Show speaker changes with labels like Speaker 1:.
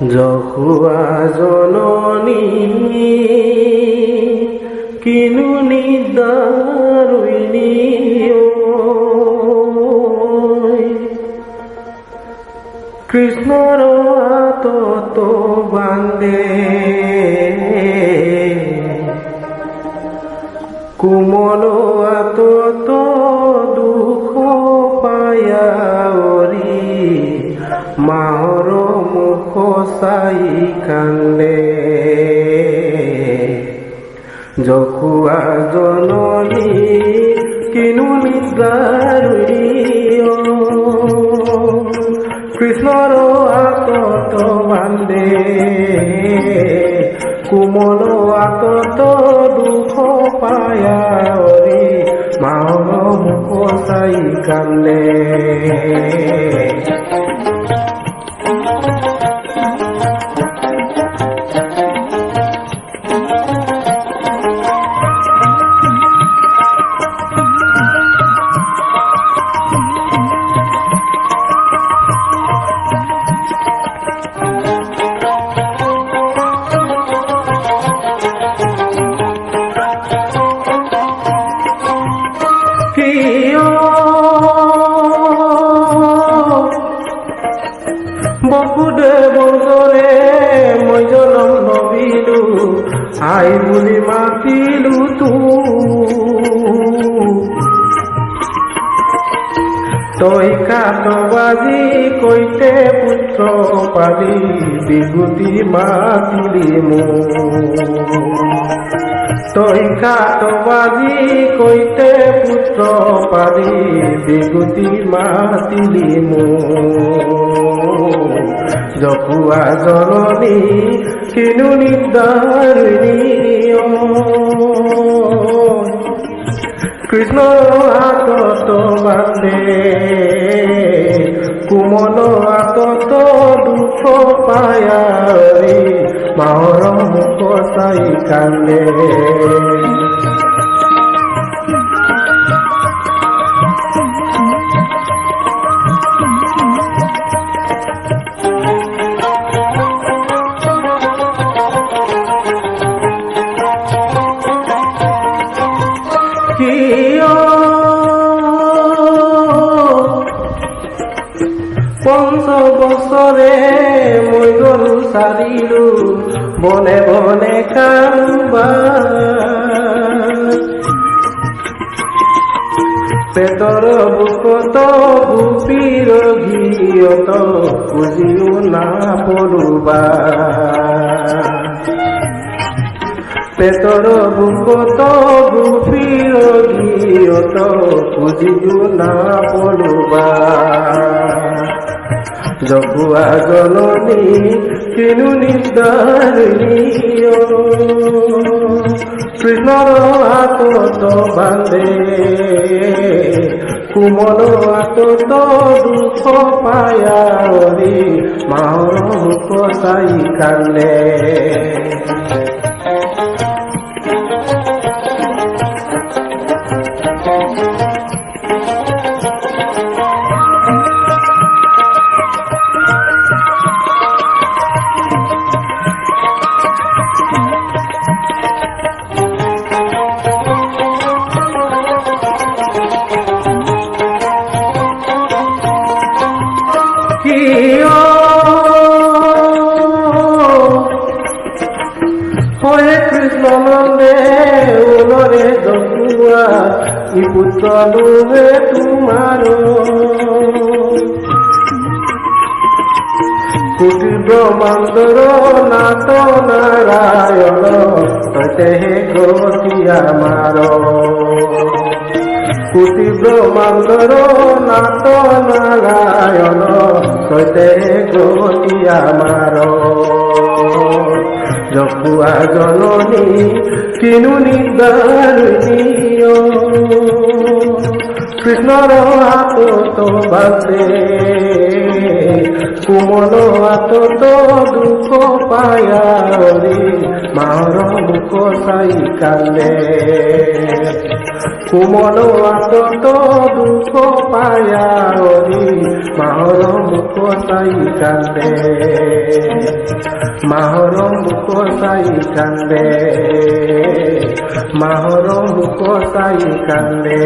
Speaker 1: যখুয়া জননী কিনু নিদারুইনি কৃষ্ণর আতত বান্দে কোমল আতত দুখ পায়া মাহর মুখ চাই কান্দে যখুয়া জননী কিনু নিদারুই কৃষ্ণর আতত বান্দে কোমল আতত দুখ পায়া মাহর মুখ চাই কান্দে বসুদে বংশৰে মই জনম নবিলো আই বুলি মাতিলো তই কাটবাজি কৈতে পুত্ৰ পালি বিগুটি মাতিলি তই কাটবাজি কৈতে পুত্ৰ পালি বিগুটি মাতিলি যখুয়া জননী কিনু নিদারুইনি কৃষ্ণ আতত বান্দে কোমল আতত দুখ পায়া মাহর মুখ চাই কান্দে পঞ্চ বছৰে মই গৰু চাৰিলো বনে বনে কামবা পেটৰ বুকত গোপীৰ ঘিয়ত খুজিও নাপৰুবা পেটৰ বুকত গোপীৰ ঘিয়ত খুজিও নাপৰুবা যখুয়া জননী কিনু নিদারুইনি কৃষ্ণর আতত বান্দে কোমল আতত দুখ পায়া মাহর মুখ চাই কান্দে হয়ে কৃষ্ণ নন্দে ওলরে যখুয়া ই পুত্র লোভে তোমার কোটি ব্রহ্মাণ্ডর নাথ নারায়ণ ততে হে গতি আমার কোটি ব্রহ্মাণ্ডর নাথ নারায়ণ ততে হে গতি আমার যখুয়া জননী কিনু নিদারুইনি কৃষ্ণর হাত তো বাজে কোমল হাত তো দুঃখ পায়া রে মার মুখ চাই কান্দে কোমল হাত তো দুঃখ পায়া রে মার মুখ চাই কান্দে মাহর মুখ চাই কান্দে মাহর মুখ চাই কান্দে